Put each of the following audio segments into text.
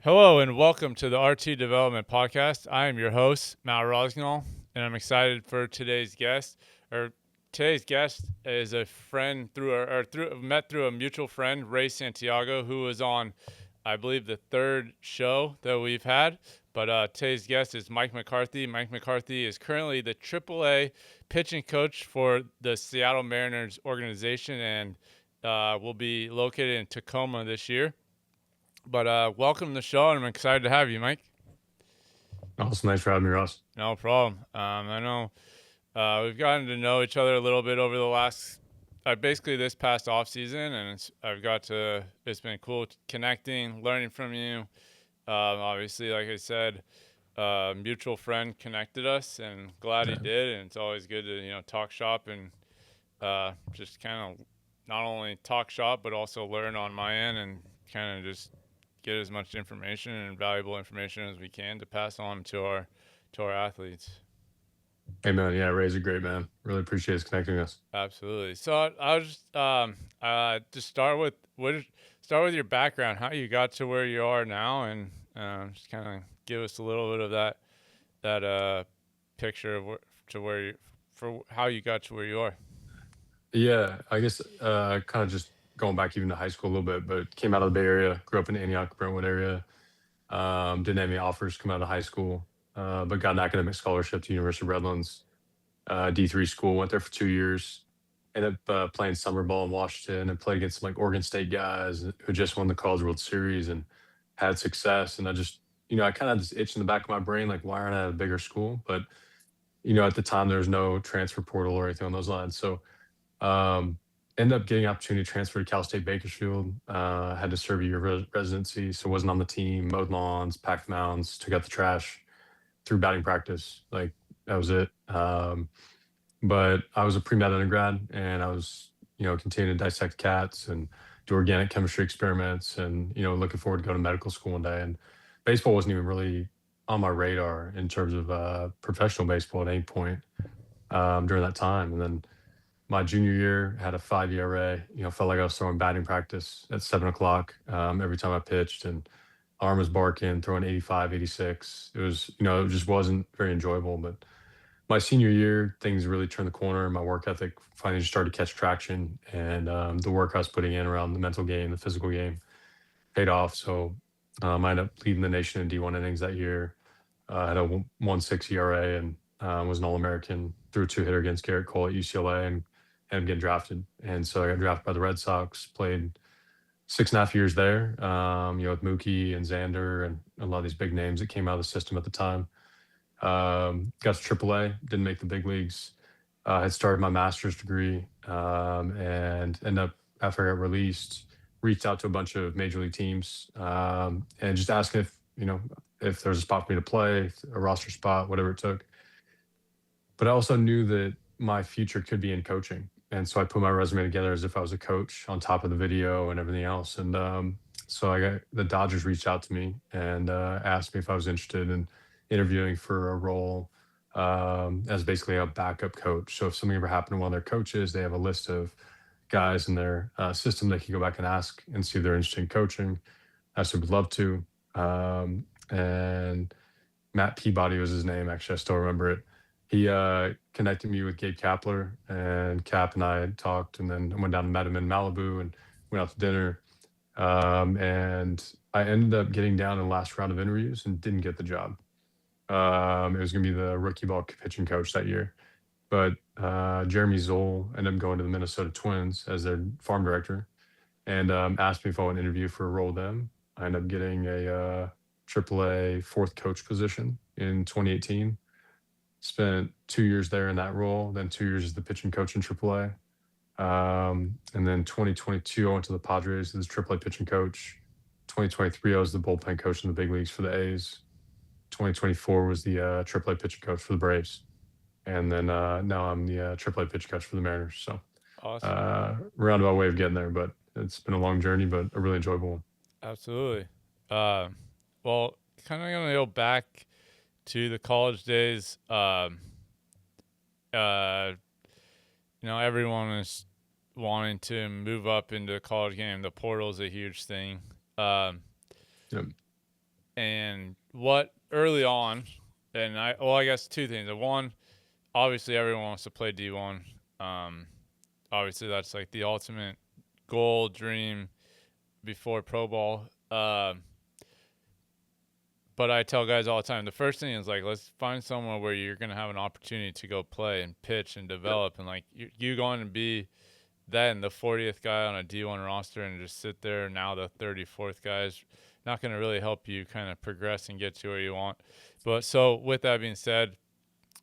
Hello and welcome to the RT Development Podcast. I am your host, Matt Rosnall, and I'm excited for today's guest. Today's guest is a friend met through a mutual friend, Ray Santiago, who was on, I believe, the third show that we've had. But today's guest is Mike McCarthy. Mike McCarthy is currently the AAA pitching coach for the Seattle Mariners organization and will be located in Tacoma this year. But welcome to the show, and I'm excited to have you, Mike. Awesome. Thanks for having me, Ross. No problem. I know we've gotten to know each other a little bit over the last, basically this past off season, and it's been cool connecting, learning from you. Obviously, like I said, mutual friend connected us, and glad he Yeah. did. And it's always good to talk shop and just kind of not only talk shop but also learn on my end and kind of just get as much information and valuable information as we can to pass on to our athletes. Hey, man. Yeah, Ray's a great man. Really appreciate his connecting us. Absolutely. So I'll just start with your background, how you got to where you are now, and just kind of give us a little bit of that picture of for how you got to where you are. Yeah, I guess kind of just going back even to high school a little bit, but came out of the Bay Area, grew up in the Antioch, Brentwood area. Didn't have any offers come out of high school, but got an academic scholarship to University of Redlands, D3 school. Went there for 2 years. Ended up playing summer ball in Washington and played against some like Oregon State guys who just won the College World Series and had success. And I just, I kind of just itched in the back of my brain, like, why aren't I at a bigger school? But at the time there was no transfer portal or anything on those lines. So um, ended up getting an opportunity to transfer to Cal State Bakersfield. Had to serve a year residency, so wasn't on the team. Mowed lawns, packed mounds, took out the trash, through batting practice. Like that was it. But I was a pre-med undergrad, and I was continuing to dissect cats and do organic chemistry experiments, and looking forward to going to medical school one day. And baseball wasn't even really on my radar in terms of professional baseball at any point during that time. And then my junior year had a 5 ERA. Felt like I was throwing batting practice at 7 o'clock every time I pitched, and arm was barking, throwing 85, 86. It was, it just wasn't very enjoyable. But my senior year, things really turned the corner. My work ethic finally just started to catch traction, and the work I was putting in around the mental game, the physical game, paid off. So I ended up leading the nation in D1 innings that year. Had a 1.6 ERA and was an All American. Threw a two-hitter against Garrett Cole at UCLA and ended up getting drafted. And so I got drafted by the Red Sox. Played 6.5 years there. With Mookie and Xander and a lot of these big names that came out of the system at the time. Got to AAA. Didn't make the big leagues. Had started my master's degree and ended up after I got released, reached out to a bunch of major league teams and just asking if there was a spot for me to play, a roster spot, whatever it took. But I also knew that my future could be in coaching, and so I put my resume together as if I was a coach on top of the video and everything else. And so I got the Dodgers reached out to me and asked me if I was interested in interviewing for a role as basically a backup coach. So if something ever happened to one of their coaches, they have a list of guys in their system they can go back and ask and see if they're interested in coaching. I said would love to. And Matt Peabody was his name. Actually, I still remember it. He connected me with Gabe Kapler, and Cap and I had talked, and then I went down and met him in Malibu and went out to dinner. And I ended up getting down in the last round of interviews and didn't get the job. It was going to be the rookie ball pitching coach that year. But Jeremy Zoll ended up going to the Minnesota Twins as their farm director and asked me if I would interview for a role with them. I ended up getting a AAA fourth coach position in 2018. Spent 2 years there in that role, then 2 years as the pitching coach in AAA. And then 2022, I went to the Padres as AAA pitching coach. 2023, I was the bullpen coach in the big leagues for the A's. 2024 was the AAA pitching coach for the Braves. And then now I'm the AAA pitching coach for the Mariners. So Awesome. roundabout way of getting there, but it's been a long journey, but a really enjoyable one. Absolutely. Uh, well, kind of gonna go back to the college days. Uh, everyone is wanting to move up into the college game. The portal is a huge thing. Um, Yep. and what early on, and I guess two things. One, obviously everyone wants to play D1. Um, Obviously that's like the ultimate goal, dream before pro ball. But I tell guys all the time, the first thing is like, let's find somewhere where you're going to have an opportunity to go play and pitch and Yep. develop. And like, you going to be then the 40th guy on a D1 roster and just sit there. Now the 34th guy is not going to really help you kind of progress and get to where you want. But so with that being said,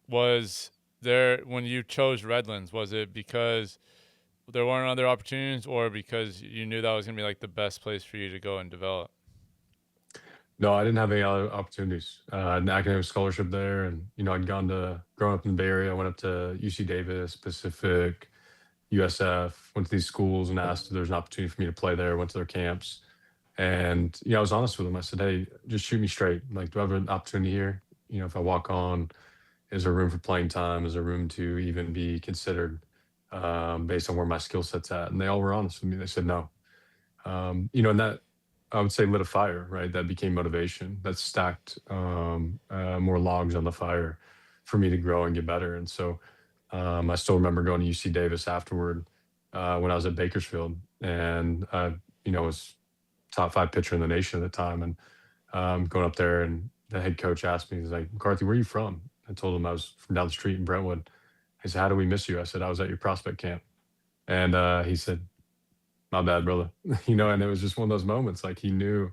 was there, when you chose Redlands, was it because there weren't other opportunities or because you knew that was going to be like the best place for you to go and develop? No, I didn't have any other opportunities. I had an academic scholarship there, and I'd gone to growing up in the Bay Area. I went up to UC Davis, Pacific, USF. Went to these schools and asked if there was an opportunity for me to play there. Went to their camps, and I was honest with them. I said, "Hey, just shoot me straight. Like, do I have an opportunity here? If I walk on, is there room for playing time? Is there room to even be considered based on where my skill set's at?" And they all were honest with me. They said no. And that, I would say, lit a fire, right? That became motivation. That stacked more logs on the fire for me to grow and get better. And so I still remember going to UC Davis afterward when I was at Bakersfield, and was top five pitcher in the nation at the time. And going up there, and the head coach asked me, he's like, "McCarthy, where are you from?" I told him I was from down the street in Brentwood. He said, "How do we miss you?" I said, "I was at your prospect camp." And he said, "My bad, brother." And it was just one of those moments. Like, he knew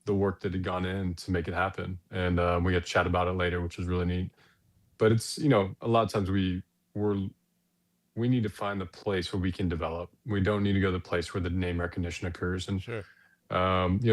the work that had gone in to make it happen. And we got to chat about it later, which was really neat. But it's, a lot of times we're we need to find the place where we can develop. We don't need to go to the place where the name recognition occurs. And Sure.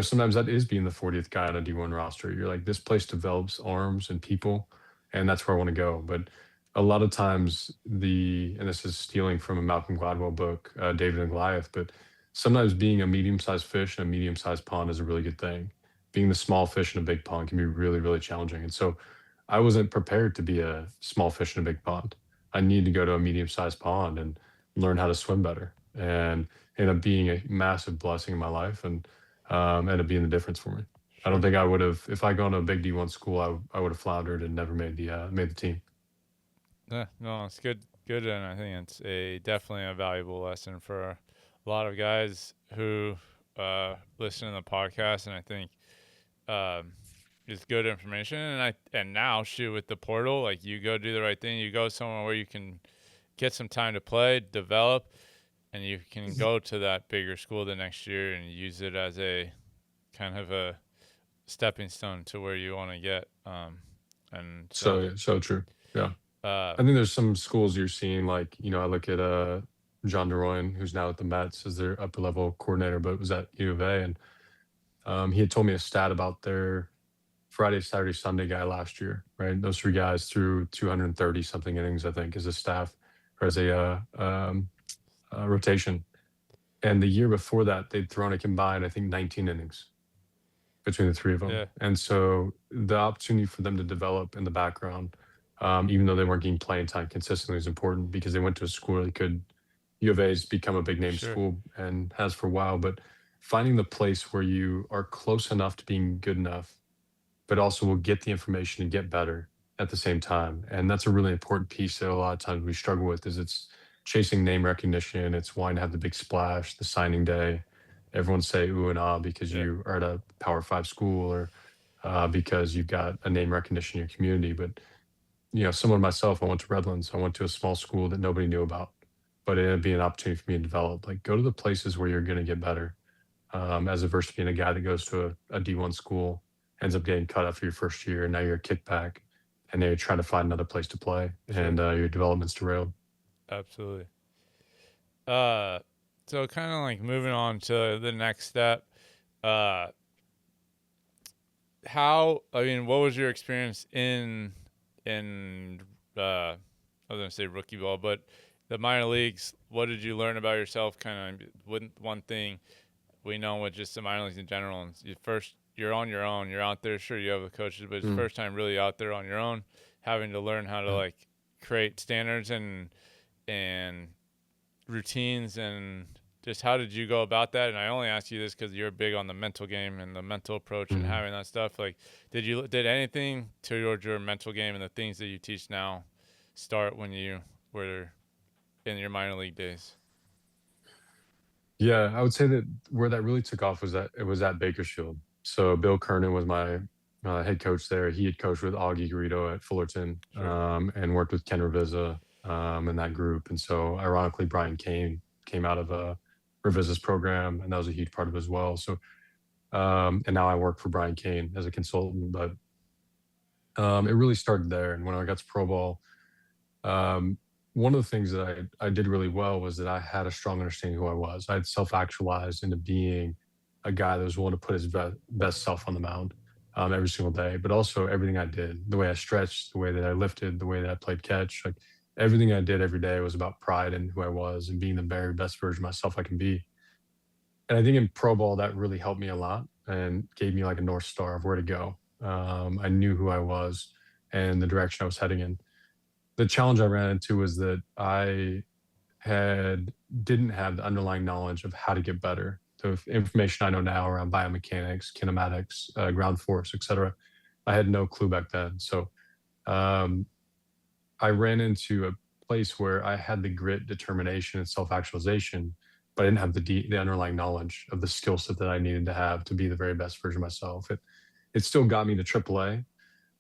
sometimes that is being the 40th guy on a D1 roster. You're like, this place develops arms and people, and that's where I want to go. But a lot of times, and this is stealing from a Malcolm Gladwell book, David and Goliath, but sometimes being a medium-sized fish in a medium-sized pond is a really good thing. Being the small fish in a big pond can be really, really challenging. And so I wasn't prepared to be a small fish in a big pond. I need to go to a medium-sized pond and learn how to swim better. And end up being a massive blessing in my life. And ended up being the difference for me. I don't Sure. think I would have, if I gone to a big D1 school, I would have floundered and never made the team. Yeah, no, it's good. Good, and I think it's a definitely a valuable lesson for a lot of guys who listen to the podcast, and I think um, it's good information. And now shoot with the portal, like you go do the right thing. You go somewhere where you can get some time to play, develop, and you can go to that bigger school the next year and use it as a kind of a stepping stone to where you want to get. And so, So true. Yeah. uh, I think there's some schools you're seeing, like, I look at John DeRoyan, who's now at the Mets as their upper level coordinator, but was at U of A. And he had told me a stat about their Friday, Saturday, Sunday guy last year, right? Those three guys threw 230 something innings, I think, as a staff or as a rotation. And the year before that, they'd thrown a combined, I think, 19 innings between the three of them. yeah, And so the opportunity for them to develop in the background, even though they weren't getting playing time consistently, is important because they went to a school where they could. U of A's become a big name sure, school and has for a while, but finding the place where you are close enough to being good enough, but also will get the information and get better at the same time. And that's a really important piece that a lot of times we struggle with is it's chasing name recognition. It's wanting to have the big splash, the signing day. Everyone say ooh and ah because yeah, you are at a Power Five school or because you've got a name recognition in your community. But someone myself, I went to Redlands. I went to a small school that nobody knew about, but it ended up being an opportunity for me to develop. Like, go to the places where you're going to get better, as opposed to being a guy that goes to a D1 school, ends up getting cut after your first year, and now you're a kickback, and now you're trying to find another place to play, sure, and your development's derailed. absolutely. Uh, so kind of like moving on to the next step. Uh, I mean, what was your experience in I was gonna say rookie ball, but the minor leagues? What did you learn about yourself? Kind of one thing we know with just the minor leagues in general. And you're on your own. You're out there. Sure, you have the coaches, but it's the Mm, first time really out there on your own, having to learn how to yeah. like create standards and routines and just how did you go about that? And I only ask you this because you're big on the mental game and the mental approach and Mhm. having that stuff. Like, did anything towards your mental game and the things that you teach now start when you were in your minor league days? Yeah, I would say that where that really took off was that it was at Bakersfield. So Bill Kernan was my head coach there. He had coached with Augie Garrido at Fullerton, Sure. and worked with Ken Ravizza in that group. And so, ironically, Brian Kane came out of Ravizza's program, and that was a huge part of it as well. So, and now I work for Brian Kane as a consultant. But it really started there. And when I got to pro ball, um, one of the things that I did really well was that I had a strong understanding of who I was. I had self actualized into being a guy that was willing to put his best self on the mound every single day, but also everything I did, the way I stretched, the way that I lifted, the way that I played catch, like everything I did every day was about pride in who I was and being the very best version of myself I can be. And I think in pro ball, that really helped me a lot and gave me like a North Star of where to go. I knew who I was and the direction I was heading in. The challenge I ran into was that I had didn't have the underlying knowledge of how to get better. The information I know now around biomechanics, kinematics, ground force, etc. I had no clue back then. So um, I ran into a place where I had the grit, determination, and self-actualization, but I didn't have the underlying knowledge of the skill set that I needed to have to be the very best version of myself. It still got me to AAA,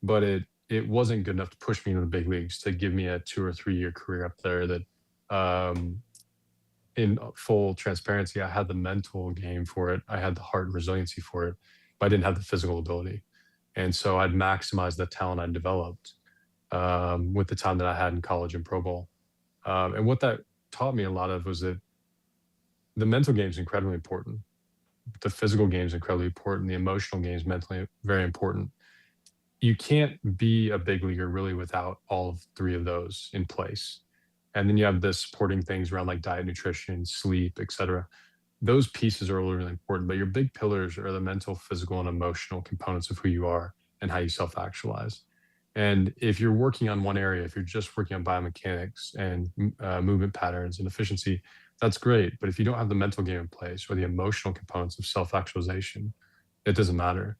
but it wasn't good enough to push me into the big leagues to give me a 2 or 3 year career up there. That um, in full transparency, I had the mental game for it. I had the heart and resiliency for it, but I didn't have the physical ability. And so I'd maximize the talent I developed with the time that I had in college and pro ball. And what that taught me a lot of was that the mental game is incredibly important. The physical game is incredibly important. The emotional game is mentally very important. You can't be a big leaguer really without all of three of those in place. And then you have the supporting things around like diet, nutrition, sleep, etc. Those pieces are really, really important, but your big pillars are the mental, physical, and emotional components of who you are and how you self actualize. And if you're working on one area, if you're just working on biomechanics and movement patterns and efficiency, that's great. But if you don't have the mental game in place or the emotional components of self actualization, it doesn't matter.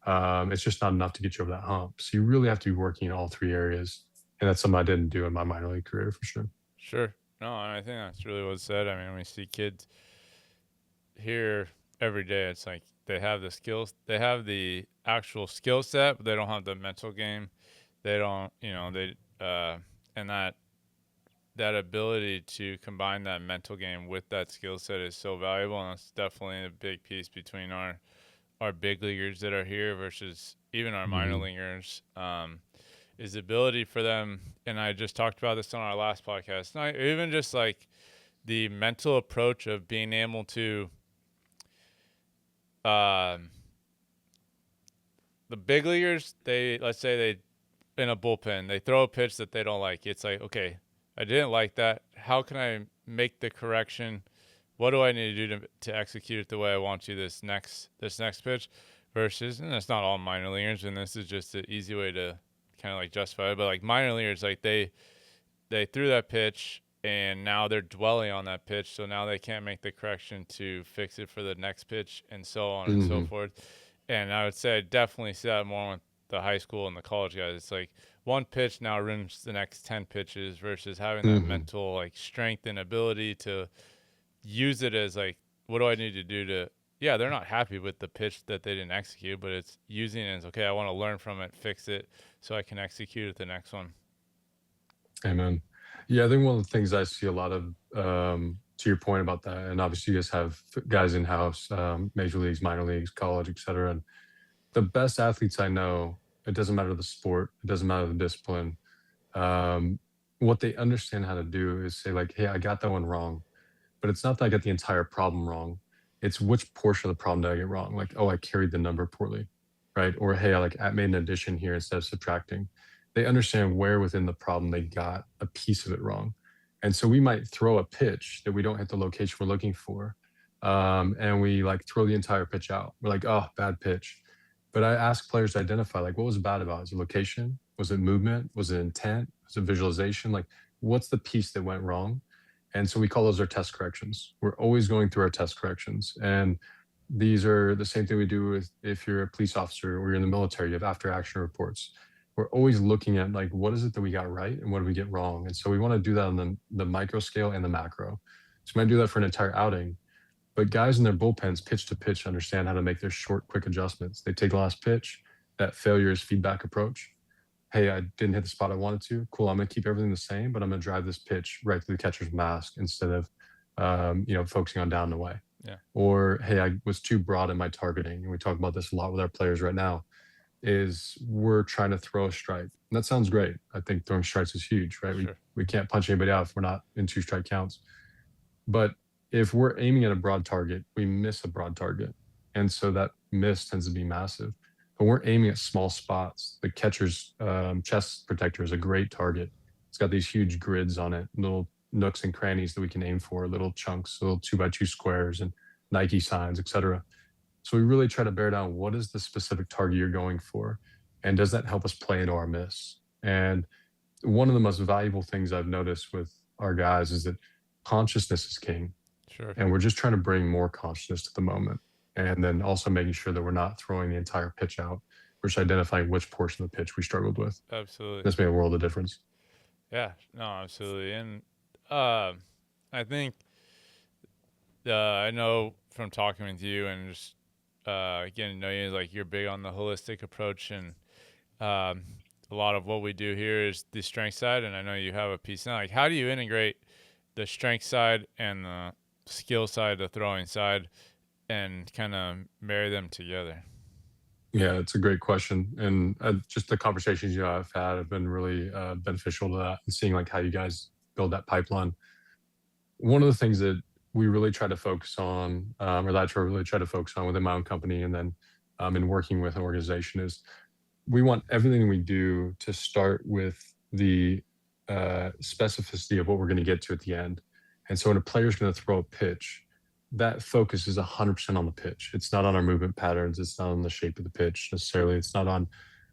It's just not enough to get you over that hump. So you really have to be working in all three areas. And that's something I didn't do in my minor league career for sure. Sure. No, I think that's really well said. I mean, we see kids here every day. It's like they have the skills, they have the actual skill set, but they don't have the mental game. They don't, and that ability to combine that mental game with that skill set is so valuable, and that's definitely a big piece between our big leaguers that are here versus even our minor Mhm. leaguers. Is the ability for them, and I just talked about this on our last podcast. Not even just like the mental approach of being able to, um, the big leaguers. They let's say they in a bullpen they throw a pitch that they don't like. It's like, okay, I didn't like that. How can I make the correction? What do I need to do to execute it the way I want to this next pitch? Versus, and that's not all minor leaguers, and this is just an easy way to kind of like justify it. But like minor leaguers, like they threw that pitch and now they're dwelling on that pitch, so now they can't make the correction to fix it for the next pitch, and so on and so Mhm. forth. And I would say I definitely see that more with the high school and the college guys. It's like one pitch now ruins the next 10 pitches versus having that Mhm. mental like strength and ability to use it as like, what do I need to do to, yeah, they're not happy with the pitch that they didn't execute, but it's using it as, okay, I want to learn from it, fix it so I can execute it the next one. Amen. Yeah, I think one of the things I see a lot of, to your point about that, and obviously you guys have guys in house, major leagues, minor leagues, college, et cetera. And the best athletes I know, it doesn't matter the sport, it doesn't matter the discipline. Um, what they understand how to do is say, like, hey, I got that one wrong. But it's not that I got the entire problem wrong. It's which portion of the problem did I get wrong? Like, oh, I carried the number poorly, right? Or hey, I made an addition here instead of subtracting. They understand where within the problem they got a piece of it wrong. And so we might throw a pitch that we don't hit the location we're looking for. And we like throw the entire pitch out. We're like, oh, bad pitch. But I ask players to identify like what was bad about it? Is it location? Was it movement? Was it intent? Was it visualization? Like what's the piece that went wrong? And so we call those our test corrections. We're always going through our test corrections. And these are the same thing we do with if you're a police officer or you're in the military, you have after action reports. We're always looking at like what is it that we got right and what did we get wrong. And so we want to do that on the micro scale and the macro. So we might do that for an entire outing. But guys in their bullpens, pitch to pitch, understand how to make their short, quick adjustments. They take the last pitch. That failure is feedback approach. Hey, I didn't hit the spot I wanted to. Cool. I'm going to keep everything the same, but I'm going to drive this pitch right through the catcher's mask instead of, focusing on down and away. Yeah. Or, hey, I was too broad in my targeting. And we talk about this a lot with our players right now, is we're trying to throw a strike. And that sounds great. I think throwing strikes is huge, right? Sure. We can't punch anybody out if we're not in two strike counts. But if we're aiming at a broad target, we miss a broad target. And so that miss tends to be massive. But we're aiming at small spots. The catcher's chest protector is a great target. It's got these huge grids on it, little nooks and crannies that we can aim for, little chunks, little 2x2 squares and Nike signs, etc. So we really try to bear down what is the specific target you're going for, and does that help us play into our miss? And one of the most valuable things I've noticed with our guys is that consciousness is king. Sure. And we're just trying to bring more consciousness to the moment. And then also making sure that we're not throwing the entire pitch out. We're just identifying which portion of the pitch we struggled with. Absolutely. This made a world of difference. Yeah. No, absolutely. And I think I know from talking with you and just getting to know you, like you're big on the holistic approach, and a lot of what we do here is the strength side. And I know you have a piece now. Like, how do you integrate the strength side and the skill side, the throwing side, and kind of marry them together? Yeah, it's a great question. And just the conversations I've had have been really beneficial to that, and seeing like how you guys build that pipeline. One of the things that we really try to focus on, or that I really try to focus on within my own company, and then in working with an organization, is we want everything we do to start with the specificity of what we're going to get to at the end. And so when a player's going to throw a pitch, that focus is 100% on the pitch. It's not on our movement patterns. It's not on the shape of the pitch necessarily. It's not on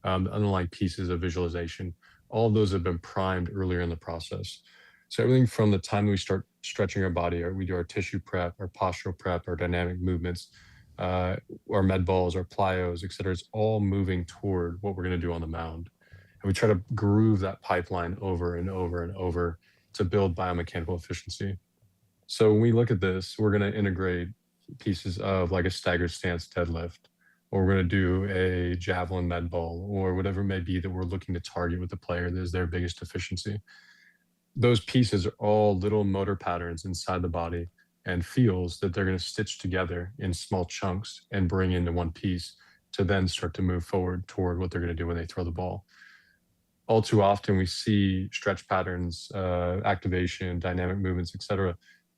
the underlying pieces of visualization. All of those have been primed earlier in the process. So everything from the time we start stretching our body, or we do our tissue prep, our postural prep, our dynamic movements, our med balls, our plyos, et cetera, it's all moving toward what we're going to do on the mound. And we try to groove that pipeline over and over and over to build biomechanical efficiency. So when we look at this, we're going to integrate pieces of like a staggered stance deadlift, or we're going to do a javelin med ball, or whatever it may be that we're looking to target with the player that is their biggest efficiency. Those pieces are all little motor patterns inside the body and feels that they're going to stitch together in small chunks and bring into one piece to then start to move forward toward what they're going to do when they throw the ball. All too often we see stretch patterns, activation, dynamic movements, etc.,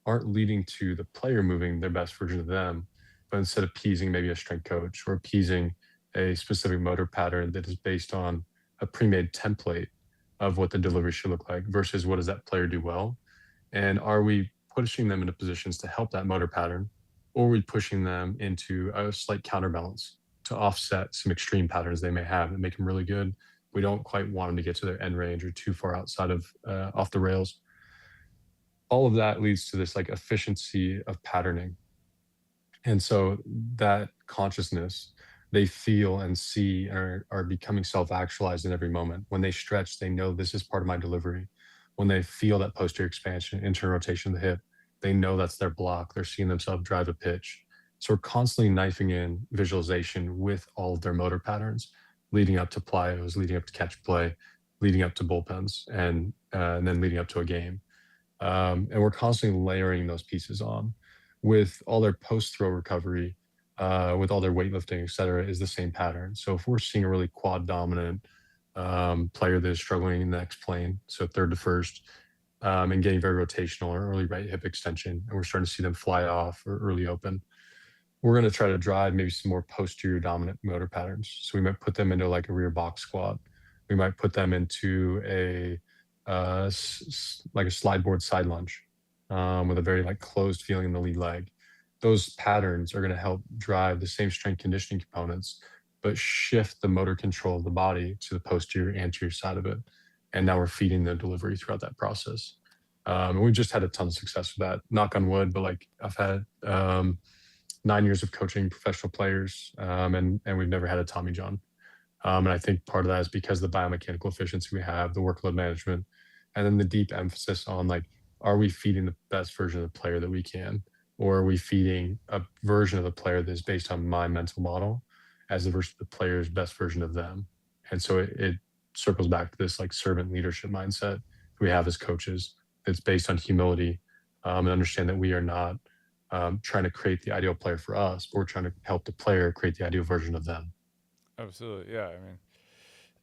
aren't leading to the player moving their best version of them, but instead appeasing maybe a strength coach or appeasing a specific motor pattern that is based on a pre-made template of what the delivery should look like versus what does that player do well. And are we pushing them into positions to help that motor pattern, or are we pushing them into a slight counterbalance to offset some extreme patterns they may have that make them really good? We don't quite want them to get to their end range or too far outside of off the rails. All of that leads to this like efficiency of patterning. And so that consciousness, they feel and see and are becoming self-actualized in every moment. When they stretch, they know this is part of my delivery. When they feel that posterior expansion, internal rotation of the hip, they know that's their block. They're seeing themselves drive a pitch. So we're constantly knifing in visualization with all of their motor patterns, leading up to plyos, leading up to catch play, leading up to bullpens, and then leading up to a game. And we're constantly layering those pieces on. With all their post-throw recovery, with all their weightlifting, et cetera, is the same pattern. So if we're seeing a really quad dominant player that is struggling in the next plane, so third to first, and getting very rotational or early right hip extension, and we're starting to see them fly off or early open, we're going to try to drive maybe some more posterior dominant motor patterns. So we might put them into like a rear box squat. We might put them into like a slide board side lunge with a very like closed feeling in the lead leg. Those patterns are going to help drive the same strength conditioning components, but shift the motor control of the body to the posterior anterior side of it. And now we're feeding the delivery throughout that process. And we've just had a ton of success with that. Knock on wood, but like I've had 9 years of coaching professional players, and we've never had a Tommy John. And I think part of that is because of the biomechanical efficiency we have, the workload management, and then the deep emphasis on like, are we feeding the best version of the player that we can, or are we feeding a version of the player that is based on my mental model as the player's best version of them? And so it circles back to this like servant leadership mindset we have as coaches. It's based on humility, and understand that we are not trying to create the ideal player for us, but we're trying to help the player create the ideal version of them. Absolutely, yeah. I mean,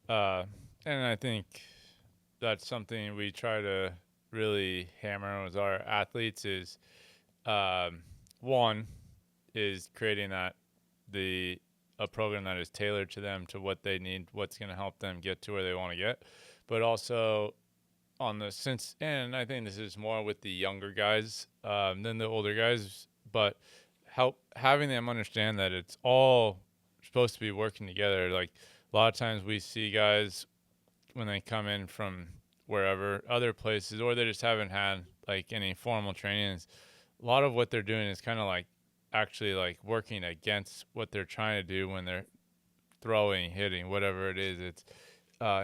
uh, and I think that's something we try to really hammer on with our athletes is um, one is creating that the a program that is tailored to them, to what they need, what's going to help them get to where they want to get, but also on the since, and I think this is more with the younger guys than the older guys, but help having them understand that it's all supposed to be working together. Like a lot of times we see guys when they come in from wherever other places, or they just haven't had like any formal trainings, a lot of what they're doing is kind of like actually like working against what they're trying to do when they're throwing, hitting, whatever it is. It's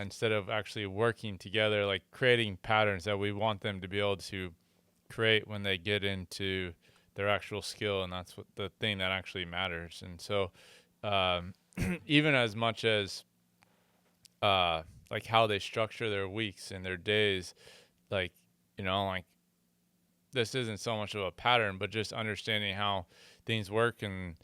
instead of actually working together, like creating patterns that we want them to be able to create when they get into their actual skill, and that's what the thing that actually matters. And so, um, even as much as like how they structure their weeks and their days, like like this isn't so much of a pattern, but just understanding how things work. And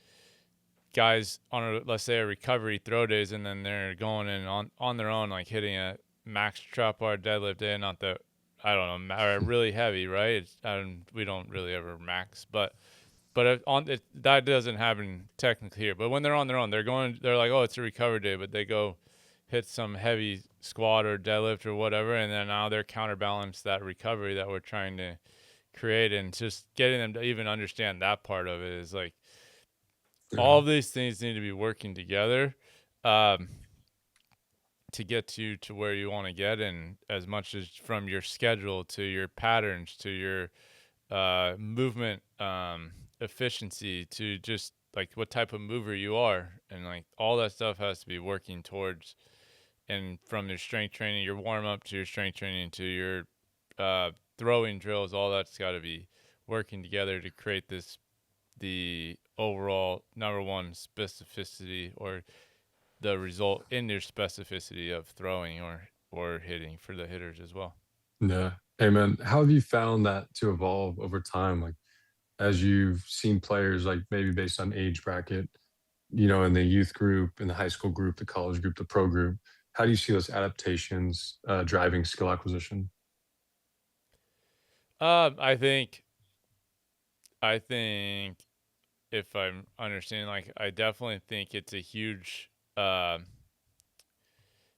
guys on let's say a recovery throw days, and then they're going in on their own, like hitting a max trap bar deadlift day, not that I don't know, are really heavy, right? We don't really ever max, but that doesn't happen technically here. But when they're on their own, they're like, oh, it's a recovery day, but they go hit some heavy squat or deadlift or whatever, and then now they're counterbalance that recovery that we're trying to create. And just getting them to even understand that part of it is like all Yeah. of these things need to be working together um, to get to where you want to get. And as much as from your schedule to your patterns to your movement efficiency to just like what type of mover you are, and like all that stuff has to be working towards. And from your strength training, your warm up to your strength training to your throwing drills, all that's got to be working together to create the overall number one specificity, or the result in your specificity of throwing or hitting for the hitters as well. Yeah. Hey man, how have you found that to evolve over time? Like as you've seen players like maybe based on age bracket, in the youth group, in the high school group, the college group, the pro group, how do you see those adaptations driving skill acquisition? I think if I'm understanding, like I definitely think it's a uh,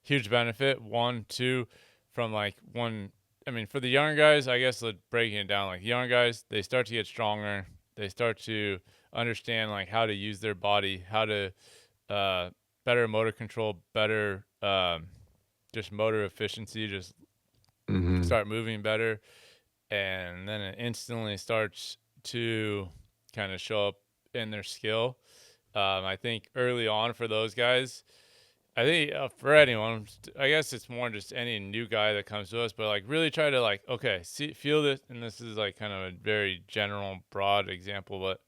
huge benefit. One, two, from like one. I mean, for the younger guys, I guess like breaking it down, like young guys, they start to get stronger. They start to understand like how to use their body, how to uh, better motor control, better just motor efficiency, just Hmm. start moving better, and then it instantly starts to kind of show up in their skill. I think early on for those guys, I think for anyone, I guess it's more just any new guy that comes to us, but like really try to like, okay, see, feel this, and this is like kind of a very general, broad example, but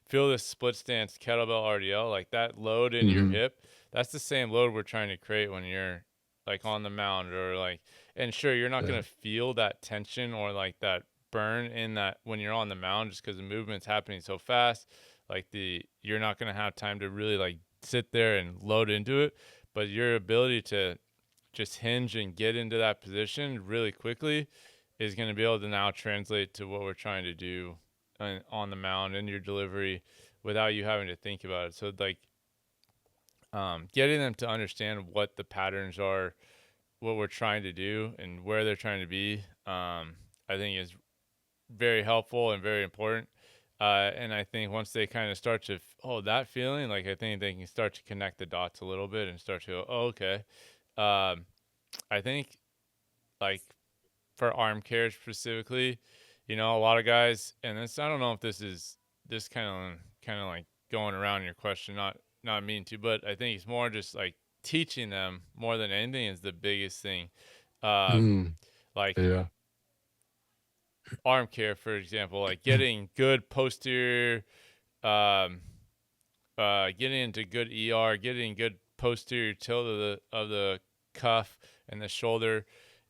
feel this split stance kettlebell RDL, like that load in your Hmm. hip. That's the same load we're trying to create when you're like on the mound or like, and sure, you're not Yeah. gonna feel that tension or like that burn in that when you're on the mound, just because the movement's happening so fast. Like you're not gonna have time to really like sit there and load into it, but your ability to just hinge and get into that position really quickly is going to be able to now translate to what we're trying to do on the mound in your delivery without you having to think about it. So like getting them to understand what the patterns are, what we're trying to do, and where they're trying to be, I think is very helpful and very important. And I think once they kind of start to that feeling, like I think they can start to connect the dots a little bit and start to go, oh, okay. I think like for arm care specifically, a lot of guys, and this I don't know if this is this kind of like going around your question, not mean to, but I think it's more just like teaching them more than anything is the biggest thing. Um, Mm, like yeah. arm care, for example, like getting good posterior, um, getting into good ER, getting good posterior tilt of the cuff and the shoulder,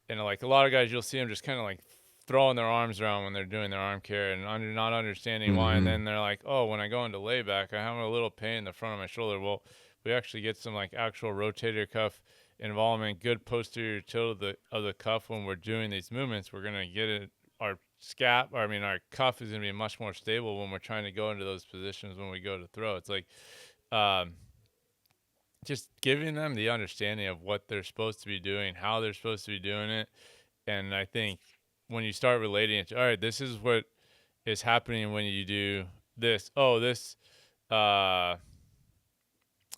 and like a lot of guys, you'll see them just kind of like throwing their arms around when they're doing their arm care and not understanding why, and Hmm. then they're like, oh, when I go into layback, I have a little pain in the front of my shoulder. Well, we actually get some like actual rotator cuff involvement, good posterior tilt of the cuff when we're doing these movements. We're gonna get it. Our our cuff is gonna be much more stable when we're trying to go into those positions when we go to throw. It's like, um, just giving them the understanding of what they're supposed to be doing, how they're supposed to be doing it. And I think when you start relating it to, all right, this is what is happening when you do this. Oh, this uh,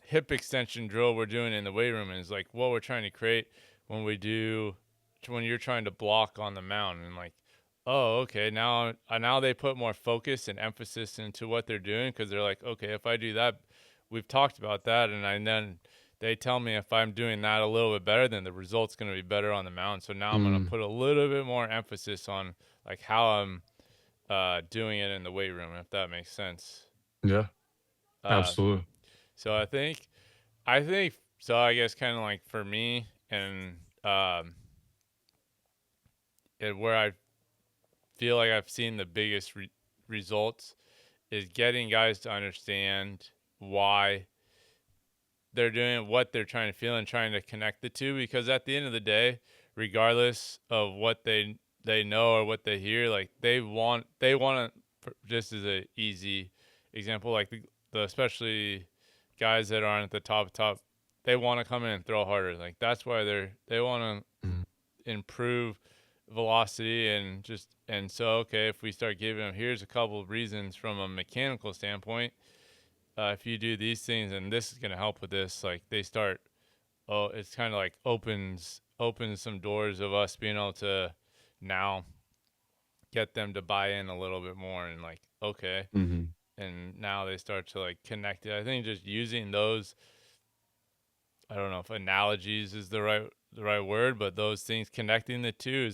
hip extension drill we're doing in the weight room is like what we're trying to create when we do when you're trying to block on the mound, and like, oh, okay, now they put more focus and emphasis into what they're doing because they're like, okay, if I do that, we've talked about that, and then they tell me if I'm doing that a little bit better, then the result's going to be better on the mound. So now I'm going to Mm, put a little bit more emphasis on like how I'm doing it in the weight room, if that makes sense. yeah. Uh, Absolutely. so I think so. I guess kind of like for me, and where I feel like I've seen the biggest results is getting guys to understand why they're doing what they're trying to feel and trying to connect the two. Because at the end of the day, regardless of what they know or what they hear, like they want to. Just as a easy example, like the especially guys that aren't at the top, they want to come in and throw harder. Like that's why they want Mm, to improve velocity and so okay, if we start giving them, here's a couple of reasons from a mechanical standpoint, if you do these things and this is going to help with this, like they start, oh, it's kind of like opens some doors of us being able to now get them to buy in a little bit more, and like, okay, mhm. and now they start to like connect it. I think just using those, I don't know if analogies is the right word, but those things, connecting the two,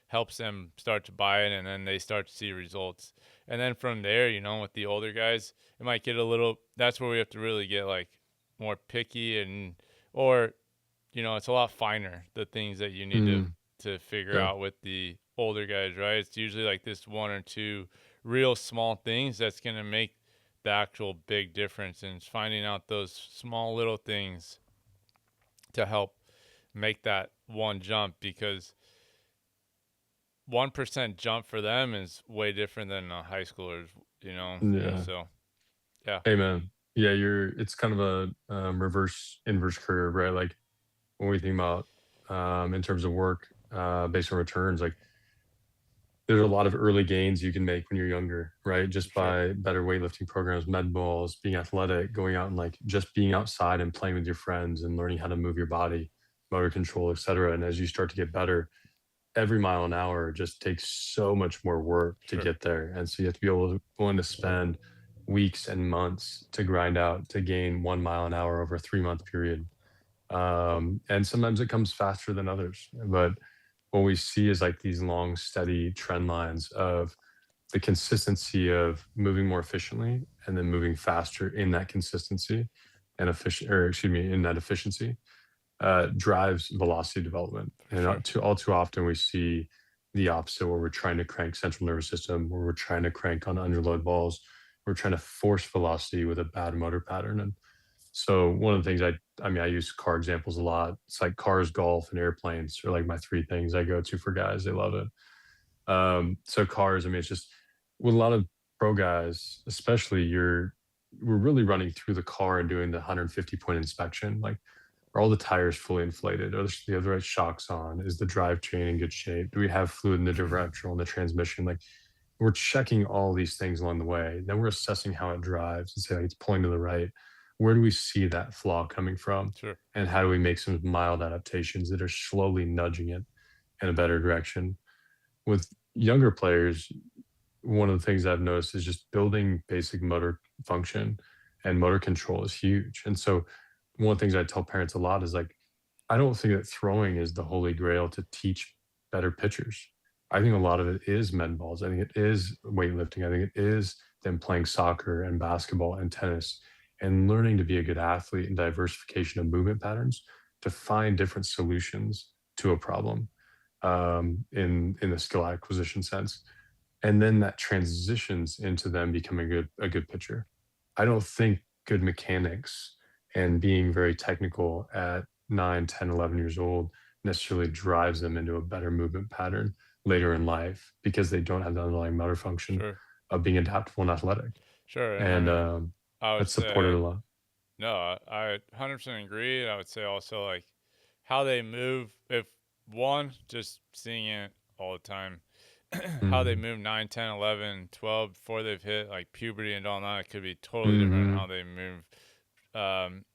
helps them start to buy it, and then they start to see results. And then from there, with the older guys, it might get a little. That's where we have to really get like more picky, or it's a lot finer, the things that you need to Mm, to figure yeah. out with the older guys, right? It's usually like this one or two real small things that's gonna make the actual big difference, and it's finding out those small little things to help make that one jump, because 1% jump for them is way different than a high schooler's, Yeah. so yeah, Hey, man. Yeah, it's kind of a reverse inverse curve, right? Like when we think about in terms of work based on returns, like there's a lot of early gains you can make when you're younger, right? for Just sure. by better weightlifting programs, med balls, being athletic, going out and like just being outside and playing with your friends and learning how to move your body, motor control, etc. And as you start to get better, every mile an hour just takes so much more work to Sure. get there. And so you have to be willing to spend weeks and months to grind out to gain 1 mile an hour over a 3 month period. And sometimes it comes faster than others. But what we see is like these long, steady trend lines of the consistency of moving more efficiently and then moving faster in that consistency and efficient, or excuse me, in that efficiency drives velocity development. For And sure. all too often we see the opposite, where we're trying to crank central nervous system, where we're trying to crank on underload balls, we're trying to force velocity with a bad motor pattern. And so one of the things I mean, I use car examples a lot. It's like cars, golf, and airplanes are like my three things I go to for guys. They love it. So cars, I mean, it's just with a lot of pro guys, especially we're really running through the car and doing the 150-point inspection. Like, are all the tires fully inflated? Do you have the right shocks on? Is the drivetrain in good shape? Do we have fluid in the differential and the transmission? Like, we're checking all these things along the way. Then we're assessing how it drives and say, like, it's pulling to the right. Where do we see that flaw coming from? Sure. And how do we make some mild adaptations that are slowly nudging it in a better direction? With younger players, one of the things I've noticed is just building basic motor function and motor control is huge. And so one of the things I tell parents a lot is like, I don't think that throwing is the holy grail to teach better pitchers. I think a lot of it is med balls. I think it is weightlifting. I think it is them playing soccer and basketball and tennis and learning to be a good athlete and diversification of movement patterns to find different solutions to a problem in the skill acquisition sense, and then that transitions into them becoming a good pitcher. I don't think good mechanics and being very technical at 9, 10, 11 years old necessarily drives them into a better movement pattern later in life because they don't have the underlying motor function Sure. of being adaptable and athletic. Sure. And I And mean, I would that's supported a say, lot. no, I 100% agree. And I would say also like how they move. If one, just seeing it all the time, how they Mhm. move 9, 10, 11, 12 before they've hit like puberty and all that, it could be totally different than how Mhm. they move um,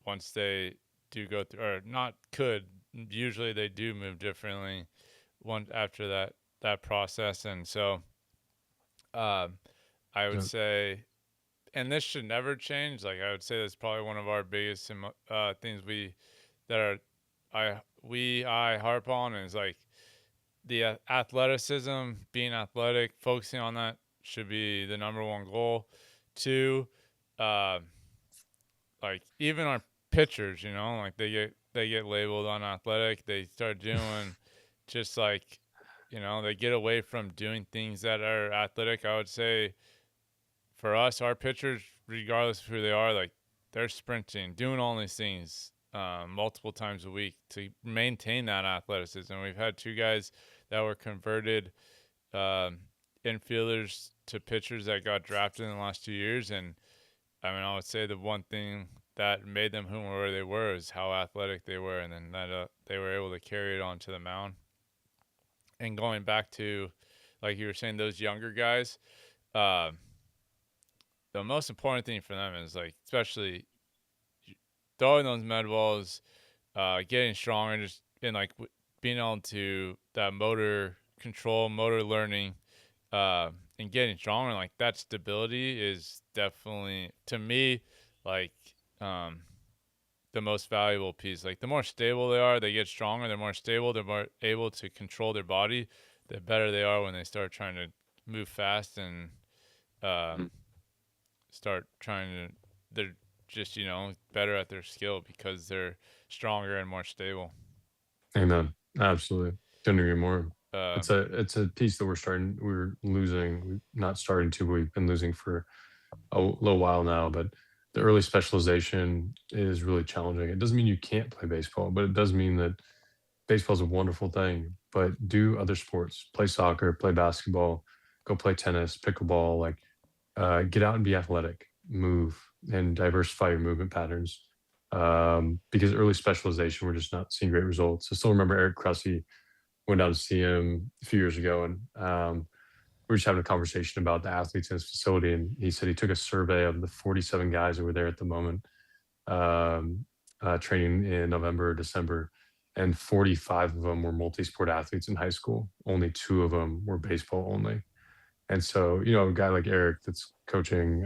once they do go through, or not could. Usually they do move differently one after that process. And so um, I would Yep. say, and this should never change. Like I would say, that's probably one of our biggest things that are I harp on is like the athleticism, being athletic, focusing on that should be the number one goal. Two, uh, like even our pitchers, like they get labeled unathletic. They start doing just like, they get away from doing things that are athletic. I would say for us, our pitchers, regardless of who they are, like they're sprinting, doing all these things multiple times a week to maintain that athleticism. We've had two guys that were converted um, infielders to pitchers that got drafted in the last 2 years, and I mean, I would say the one thing that made them who were they were is how athletic they were, and then that they were able to carry it onto the mound. And going back to, like you were saying, those younger guys, uh, the most important thing for them is like, especially throwing those med balls, getting stronger, just and like being able to that motor control, motor learning, and getting stronger. Like that stability is definitely to me like um, the most valuable piece. Like the more stable they are, they get stronger. They're more stable. They're more able to control their body. The better they are when they start trying to move fast and um, Mhm. start trying to. They're just better at their skill because they're stronger and more stable. Amen. Absolutely. Couldn't agree more. Um, It's a piece that we're losing. We're not starting to, we've been losing for a little while now, but the early specialization is really challenging. It doesn't mean you can't play baseball, but it does mean that baseball is a wonderful thing, but do other sports, play soccer, play basketball, go play tennis, pickleball, like get out and be athletic, move and diversify your movement patterns. Because early specialization, we're just not seeing great results. I still remember Eric Cressy, went down to see him a few years ago, and we were just having a conversation about the athletes in his facility. And he said he took a survey of the 47 guys who were there at the moment, um, training in November or December, and 45 of them were multi-sport athletes in high school. Only two of them were baseball only. And so, a guy like Eric that's coaching,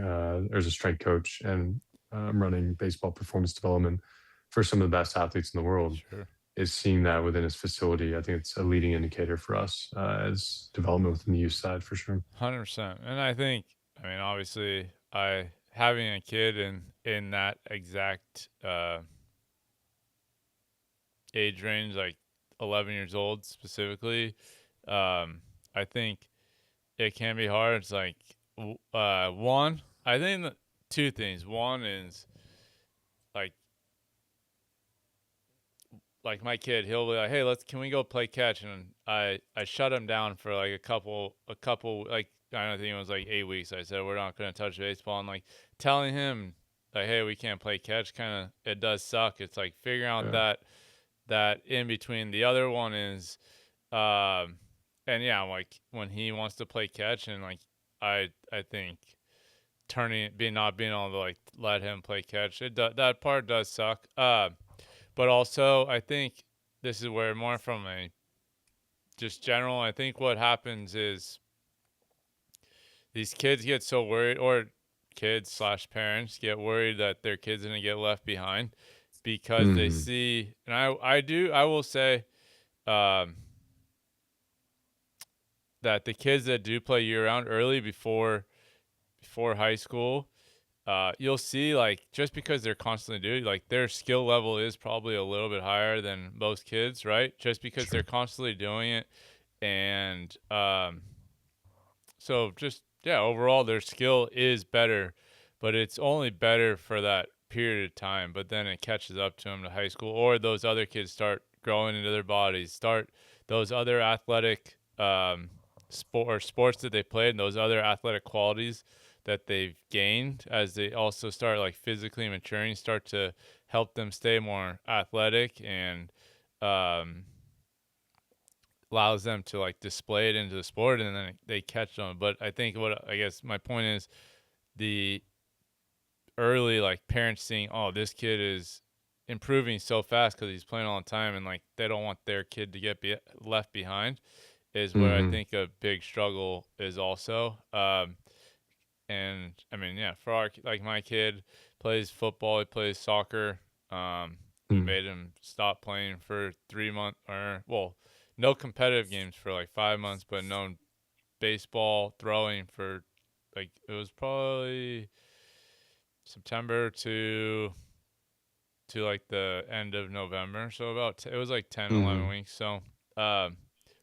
there's a strength coach and running baseball performance development for some of the best athletes in the world, sure. is seeing that within his facility. I think it's a leading indicator for us as development within the youth side for sure. 100%. And I think, I mean, obviously, I having a kid in that exact age range, like 11 years old specifically, I think it can be hard. It's like one, I think that two things. One is like my kid, he'll be like, "Hey, can we go play catch?" And I shut him down for like a couple like I don't think it was like 8 weeks. I said we're not gonna touch baseball, and like telling him like, "Hey, we can't play catch." Kind of it does suck. It's like figuring out Yeah. that in between. The other one is, um, and yeah, like when he wants to play catch, and like I think being not being able to like let him play catch, that part does suck. But also, I think this is where more from a just general. I think what happens is these kids get so worried, or kids slash parents get worried that their kids gonna get left behind because they Hmm. see, and I will say, um, that the kids that do play year round early before high school, you'll see like just because they're constantly doing like their skill level is probably a little bit higher than most kids, right? Just because they're Sure. constantly doing it, and so just yeah, overall their skill is better, but it's only better for that period of time. But then it catches up to them to high school, or those other kids start growing into their bodies, start those other athletic sports that they played, and those other athletic qualities that they've gained as they also start like physically maturing, start to help them stay more athletic and um, allows them to like display it into the sport, and then they catch them. But I think what I guess my point is the early like parents seeing, oh, this kid is improving so fast because he's playing all the time, and like they don't want their kid to get left behind is where I Hmm. think a big struggle is also. And I mean, yeah, for our like my kid plays football, he plays soccer. We Hmm. made him stop playing for 3 months, or well, no competitive games for like 5 months, but no baseball throwing for like it was probably September to like the end of November. So about it was like 10, 11 Hmm. weeks. So, um,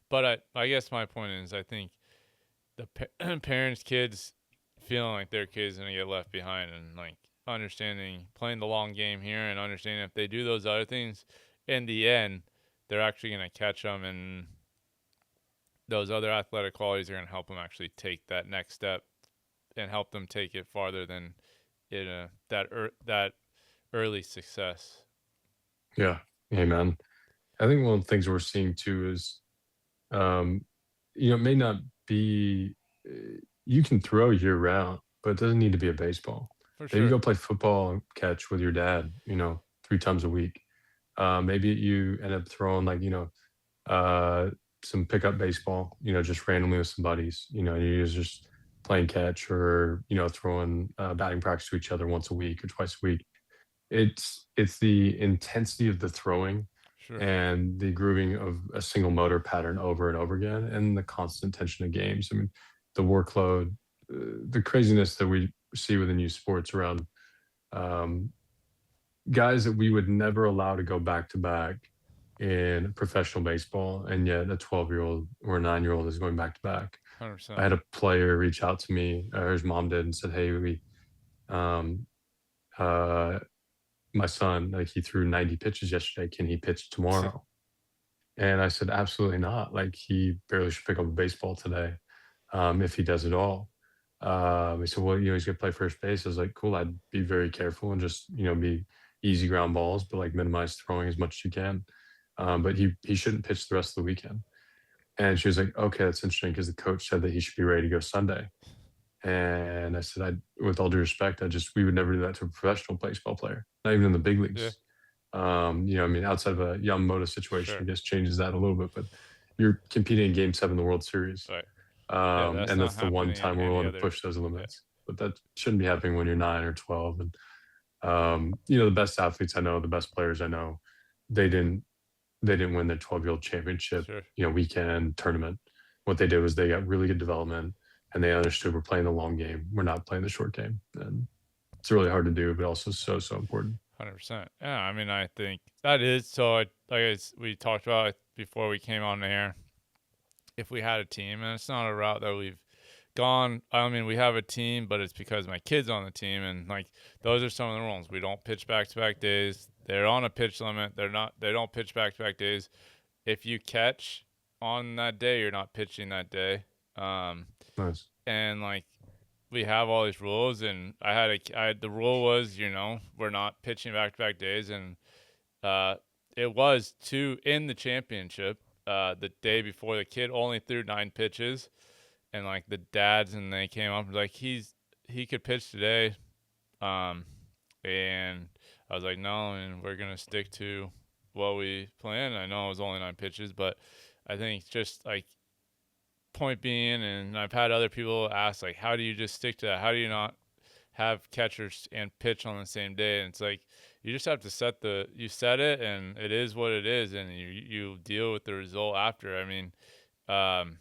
but I guess my point is I think the parents, kids feeling like their kids gonna get left behind, and like understanding playing the long game here and understanding if they do those other things, in the end, they're actually gonna catch them, and those other athletic qualities are gonna help them actually take that next step and help them take it farther than that early success. Yeah. Hey, man. I think one of the things we're seeing too is, um, it may not be, you can throw year round, but it doesn't need to be a baseball. For Maybe sure. go play football and catch with your dad, 3 times a week. Maybe you end up throwing like, uh, some pickup baseball, just randomly with some buddies, and you're just playing catch or, throwing batting practice to each other once a week or twice a week. It's the intensity of the throwing Sure. and the grooving of a single motor pattern over and over again, and the constant tension of games. I mean, the workload, the craziness that we see within youth sports around, um, guys that we would never allow to go back to back in professional baseball, and yet a 12-year-old or a 9-year-old is going back to back. I 100%. had a player reach out to me, or his mom did, and said, "Hey, um, uh, my son, like he threw 90 pitches yesterday. Can he pitch tomorrow?" And I said, "Absolutely not. Like he barely should pick up a baseball today, if he does at all." He said, "Well, he's gonna play first base." I was like, "Cool. I'd be very careful and just be easy ground balls, but like minimize throwing as much as you can. But he shouldn't pitch the rest of the weekend." And she was like, "Okay, that's interesting because the coach said that he should be ready to go Sunday." And I said, with all due respect, we would never do that to a professional baseball player, not even in the big Yeah. leagues. I mean, outside of a Yamamoto situation, I Sure. guess changes that a little bit, but you're competing in Game 7 of the World Series. Right. Yeah, that's And not that's the one happening in time we're any willing to other. push those Yeah. limits. But that shouldn't be happening when you're 9 or 12. And, the best athletes I know, the best players I know, they didn't they didn't win their 12-year-old championship, Sure. weekend tournament. What they did was they got really good development and they understood we're playing the long game. We're not playing the short game. And it's really hard to do, but also so, so important. 100%. Yeah, I mean, I think that is so. We talked about it before we came on air. If we had a team, and it's not a route that we've gone. I mean, we have a team, but it's because my kid's on the team, and like those are some of the rules. We don't pitch back to back days. They're on a pitch limit. They're not. They don't pitch back to back days. If you catch on that day, you're not pitching that day. Um, Nice. and like we have all these rules, and the rule was, we're not pitching back to back days, and uh, it was two in the championship. The day before, the kid only threw 9 pitches, and like the dads and they came up like he could pitch today, um, and I was like, no, and we're gonna stick to what we planned. I know it was only 9 pitches, but I think just like point being, and I've had other people ask like, how do you just stick to that? How do you not have catchers and pitch on the same day? And it's like you just have to you set it, and it is what it is, and you deal with the result after. I mean, um,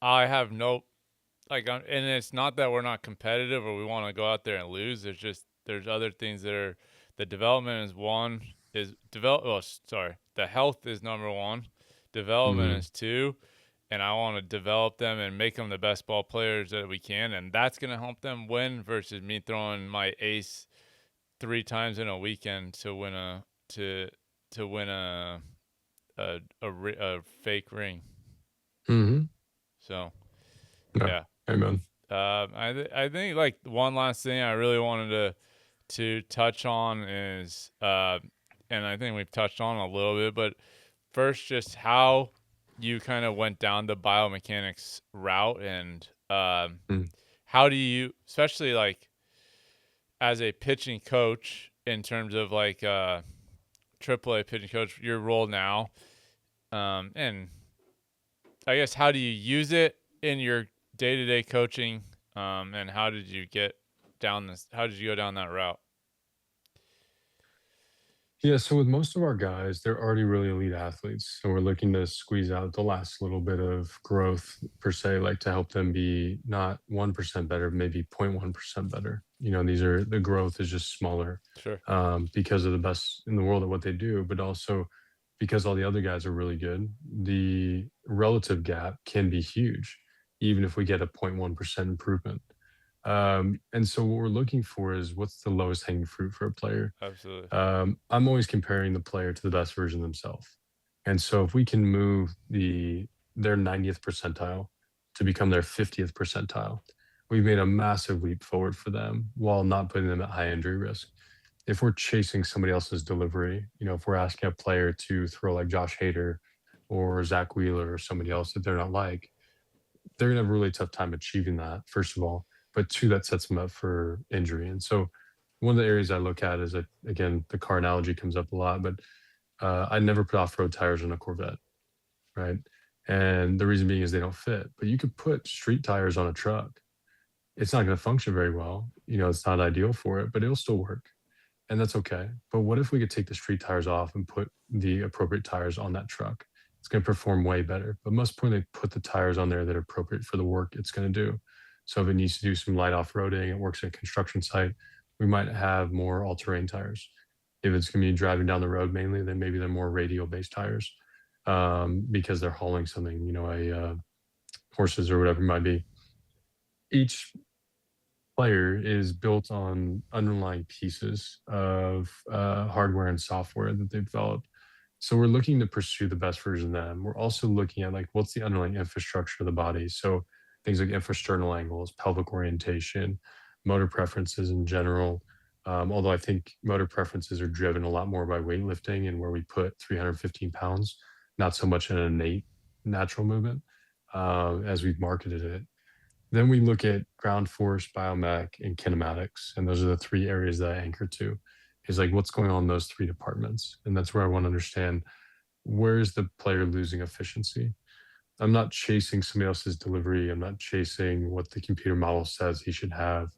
I have no and it's not that we're not competitive or we want to go out there and lose. There's just there's other things that are the development is one is develop. Oh, sorry, the health is number one, development Hmm. is two, and I want to develop them and make them the best ball players that we can, and that's gonna help them win versus me throwing my ace 3 times in a weekend to win to win a fake ring. Hmm. So Yeah. yeah. Amen. I think like one last thing I really wanted to touch on is and I think we've touched on a little bit, but first just how you kind of went down the biomechanics route and Mm. how do you, especially like as a pitching coach in terms of like AAA pitching coach, your role now, and I guess how do you use it in your day to day coaching? And how did you get down this? How did you go down that route? Yeah, so with most of our guys, they're already really elite athletes. So we're looking to squeeze out the last little bit of growth per se, like to help them be not 1% better, maybe 0.1% better. These are the growth is just smaller Sure. because of the best in the world at what they do, but also because all the other guys are really good. The relative gap can be huge, even if we get a 0.1% improvement. And so what we're looking for is what's the lowest hanging fruit for a player. Absolutely. I'm always comparing the player to the best version of themselves. And so if we can move their 90th percentile to become their 50th percentile, we've made a massive leap forward for them while not putting them at high injury risk. If we're chasing somebody else's delivery, if we're asking a player to throw like Josh Hader or Zach Wheeler or somebody else that they're not like, they're gonna have a really tough time achieving that, first of all. But two, that sets them up for injury. And so one of the areas I look at is that again, the car analogy comes up a lot, but I never put off-road tires on a Corvette, right? And the reason being is they don't fit. But you could put street tires on a truck. It's not going to function very well. It's not ideal for it, but it'll still work. And that's okay. But what if we could take the street tires off and put the appropriate tires on that truck? It's going to perform way better. But most importantly, put the tires on there that are appropriate for the work it's going to do. So if it needs to do some light off-roading, it works at a construction site, we might have more all-terrain tires. If it's going to be driving down the road mainly, then maybe they're more radial-based tires because they're hauling something, horses or whatever it might be. Each player is built on underlying pieces of hardware and software that they've developed. So we're looking to pursue the best version of them. We're also looking at like what's the underlying infrastructure of the body. So things like infrasternal angles, pelvic orientation, motor preferences in general. Although I think motor preferences are driven a lot more by weightlifting and where we put 315 pounds, not so much an innate natural movement as we've marketed it. Then we look at ground force, biomech, and kinematics. And those are the three areas that I anchor to is like what's going on in those three departments. And that's where I want to understand where is the player losing efficiency. I'm not chasing somebody else's delivery. I'm not chasing what the computer model says he should have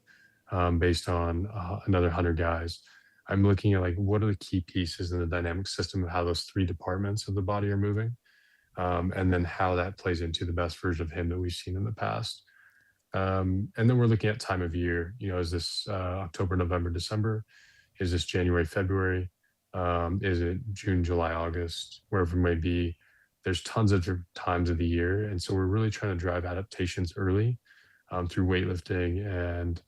based on another 100 guys. I'm looking at like what are the key pieces in the dynamic system of how those three departments of the body are moving, and then how that plays into the best version of him that we've seen in the past. And then we're looking at time of year. Is this October, November, December? Is this January, February? Is it June, July, August? Wherever it may be. There's tons of different times of the year, and so we're really trying to drive adaptations early through weightlifting and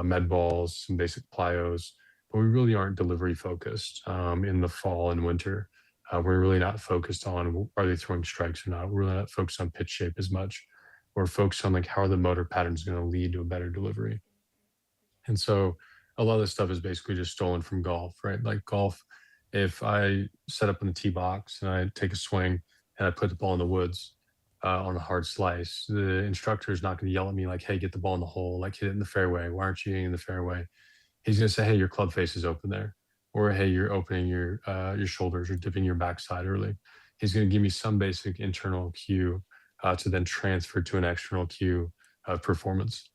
med balls, some basic plyos. But we really aren't delivery focused in the fall and winter. We're really not focused on are they throwing strikes or not. We're really not focused on pitch shape as much or focus on like how are the motor patterns going to lead to a better delivery. And so a lot of this stuff is basically just stolen from golf, right? Like golf, if I set up in the tee box and I take a swing and I put the ball in the woods on a hard slice, the instructor is not going to yell at me like, "Hey, get the ball in the hole, like hit it in the fairway. Why aren't you hitting in the fairway?" He's going to say, "Hey, your club face is open there," or "Hey, you're opening your shoulders or dipping your backside early." he's going to give me some basic internal cue to then transfer to an external cue of performance.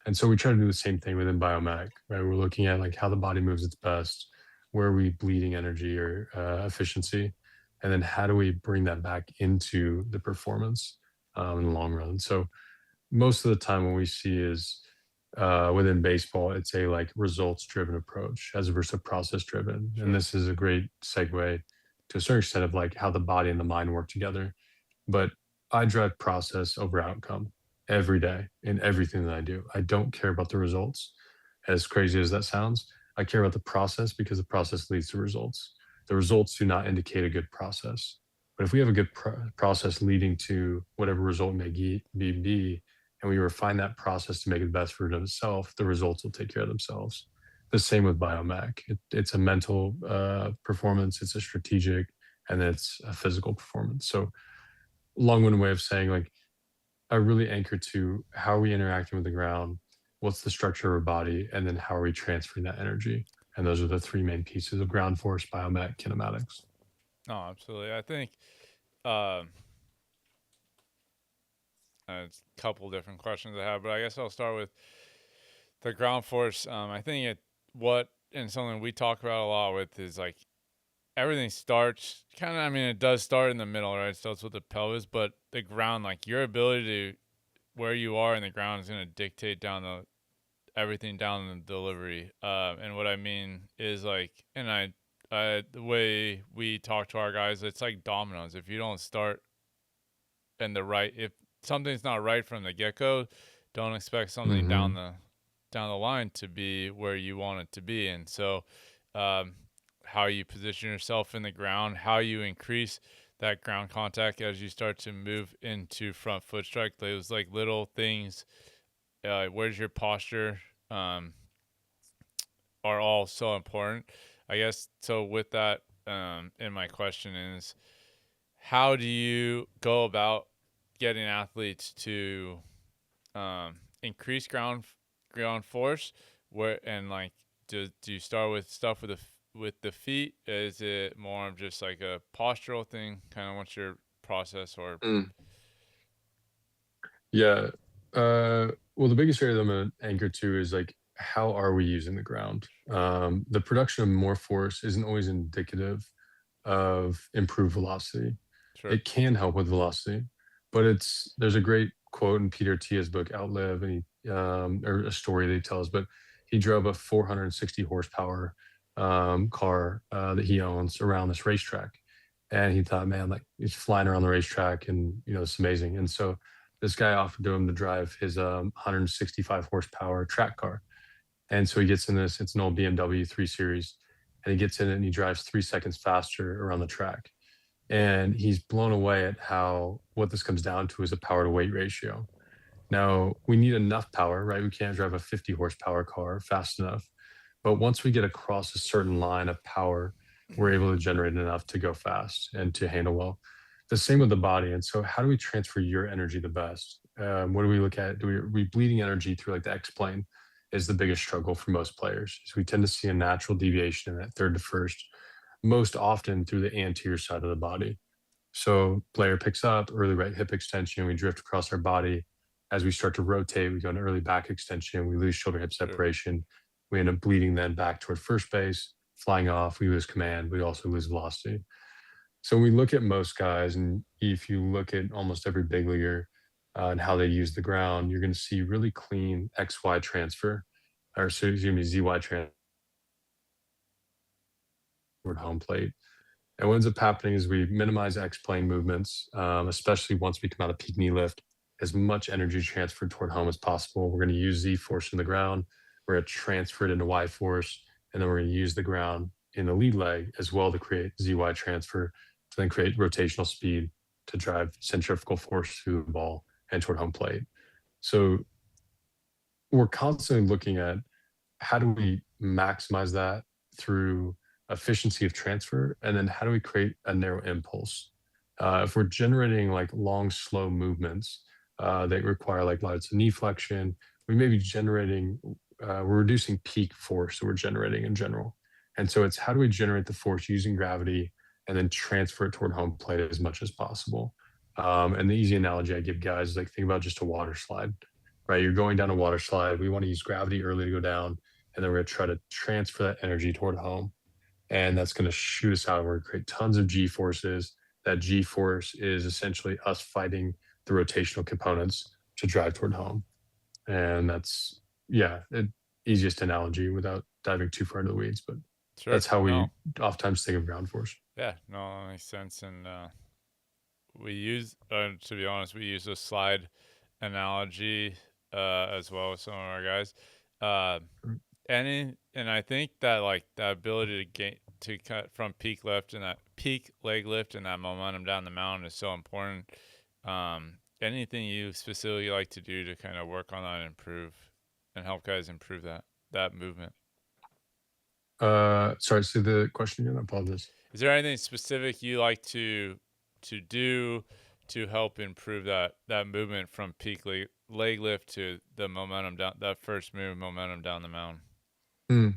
And so we try to do the same thing within biomech, right? We're looking at like how the body moves its best, where are we bleeding energy or efficiency, and then how do we bring that back into the performance in the long run. So most of the time, what we see is within baseball, it's a like results driven approach as opposed to process driven. And Sure. this is a great segue to a certain extent of like how the body and the mind work together. But I drive process over outcome every day in everything that I do. I don't care about the results, as crazy as that sounds. I care about the process because the process leads to results. The results do not indicate a good process. But if we have a good process leading to whatever result may be, and we refine that process to make it the best version of itself, the results will take care of themselves. The same with biomech. It's a mental performance, it's a strategic, and it's a physical performance. So long-winded way of saying like I really anchor to how are we interacting with the ground, what's the structure of our body, and then how are we transferring that energy. And those are the three main pieces of ground force, biomech, kinematics. No, absolutely. I think um, it's a couple different questions I have, but I guess I'll start with the ground force. I think what and something we talk about a lot with is like everything starts kind of. I mean, it does start in the middle, right? It starts with the pelvis, but the ground, like your ability to where you are in the ground, is going to dictate down the everything down the delivery. And what I mean is like, the way we talk to our guys, it's like dominoes. If you don't start in the right, if something's not right from the get go, don't expect something Hmm. down the line to be where you want it to be. And so, um, how you position yourself in the ground, how you increase that ground contact as you start to move into front foot strike, those like little things. Where's your posture? Um, are all so important. I guess so. With that, and my question is, how do you go about getting athletes to increase ground force? Where and like, do you start with stuff with the feet? Is it more of just like a postural thing? Kind of what's your process or Mm. Yeah. Well, the biggest area that I'm going to anchor to is like, how are we using the ground? sure, The production of more force isn't always indicative of improved velocity. sure, It can help with velocity, but there's a great quote in Peter Tia's book Outlive, and he or a story that he tells, but he drove a 460 horsepower car that he owns around this racetrack, and he thought, man, like he's flying around the racetrack, and it's amazing. And so this guy offered to him to drive his 165 horsepower track car, and so he gets in this. It's an old BMW 3 Series, and he gets in it and he drives 3 seconds faster around the track, and he's blown away at how what this comes down to is a power to weight ratio. Now, we need enough power, right? We can't drive a 50 horsepower car fast enough. But once we get across a certain line of power, we're able to generate enough to go fast and to handle well. The same with the body. And so, how do we transfer your energy the best? What do we look at? Are we bleeding energy through like the X plane? Is the biggest struggle for most players. So we tend to see a natural deviation in that third to first, most often through the anterior side of the body. So player picks up early right hip extension. We drift across our body. As we start to rotate, we go into early back extension. We lose shoulder hip sure, separation. We end up bleeding then back toward first base, flying off. We lose command. We also lose velocity. So we look at most guys, and if you look at almost every big leaguer and how they use the ground, you're going to see really clean XY transfer, or excuse me, ZY transfer toward home plate. And what ends up happening is we minimize X plane movements, especially once we come out of peak knee lift, as much energy transferred toward home as possible. We're going to use Z force in the ground. We're going to transfer it into Y force, and then we're going to use the ground in the lead leg as well to create ZY transfer to then create rotational speed to drive centrifugal force through the ball and toward home plate. So we're constantly looking at how do we maximize that through efficiency of transfer, and then how do we create a narrow impulse if we're generating like long slow movements that require like lots of knee flexion, we may be generating we're reducing peak force that we're generating in general. And so it's how do we generate the force using gravity and then transfer it toward home plate as much as possible. And the easy analogy I give guys is like think about just a water slide, right? You're going down a water slide. We want to use gravity early to go down, and then we're going to try to transfer that energy toward home. And that's going to shoot us out. We're going to create tons of G forces. That G force is essentially us fighting the rotational components to drive toward home. And that's, yeah, easiest analogy without diving too far into the weeds. But Sure. that's how No. we oftentimes think of ground force. Yeah. No, that makes sense. And we use, to be honest, we use a slide analogy as well with some of our guys. Uh, and I think that like the ability to gain to cut from peak lift and that peak leg lift and that momentum down the mountain is so important. Anything you specifically like to do to kind of work on that and improve and help guys improve that movement? Sorry, say the question again. I apologize. Is there anything specific you like to do to help improve that movement from peak leg lift to the momentum down that first move momentum down the mountain? Hmm.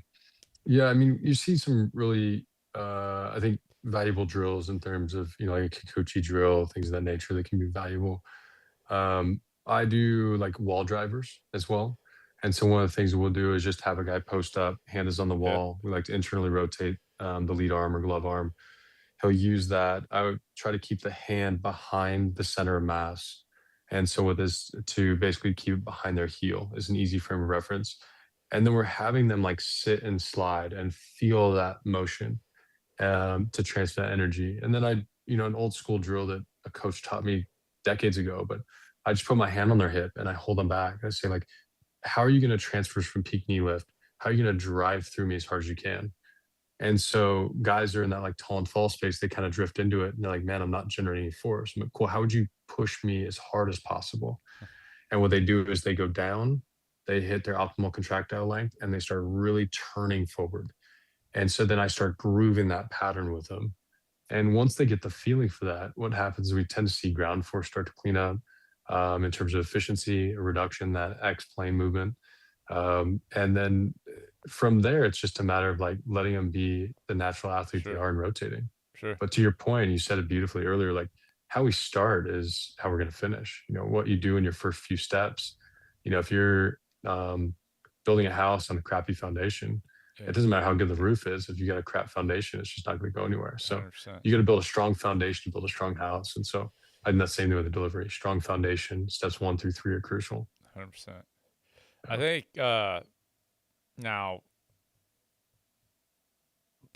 Yeah, I mean, you see some really, I think, valuable drills in terms of, like a Kikuchi drill, things of that nature that can be valuable. I do like wall drivers as well. And so one of the things we'll do is just have a guy post up, hand is on the Yeah, wall. We like to internally rotate the lead arm or glove arm. He'll use that. I would try to keep the hand behind the center of mass. And so with this to basically keep it behind their heel is an easy frame of reference. And then we're having them like sit and slide and feel that motion to transfer that energy. And then an old school drill that a coach taught me decades ago, but I just put my hand on their hip and I hold them back. I say like, how are you going to transfer from peak knee lift? How are you going to drive through me as hard as you can? And so guys are in that like tall and fall space, they kind of drift into it and they're like, man, I'm not generating any force. I'm like, cool. How would you push me as hard as possible? And what they do is they go down, they hit their optimal contractile length, and they start really turning forward. And so then I start grooving that pattern with them. And once they get the feeling for that, what happens is we tend to see ground force start to clean up in terms of efficiency, a reduction, that X plane movement. And then from there, it's just a matter of like letting them be the natural athlete they sure, are and rotating. sure. But to your point, you said it beautifully earlier, like how we start is how we're going to finish. What you do in your first few steps. If you're building a house on a crappy foundation, it Yeah, doesn't matter how good the roof is. If you got a crap foundation, it's just not going to go anywhere. So 100%, you got to build a strong foundation to build a strong house. And so I think that's the same thing with the delivery. Strong foundation, steps 1 through 3 are crucial. 100%. I Yeah. think now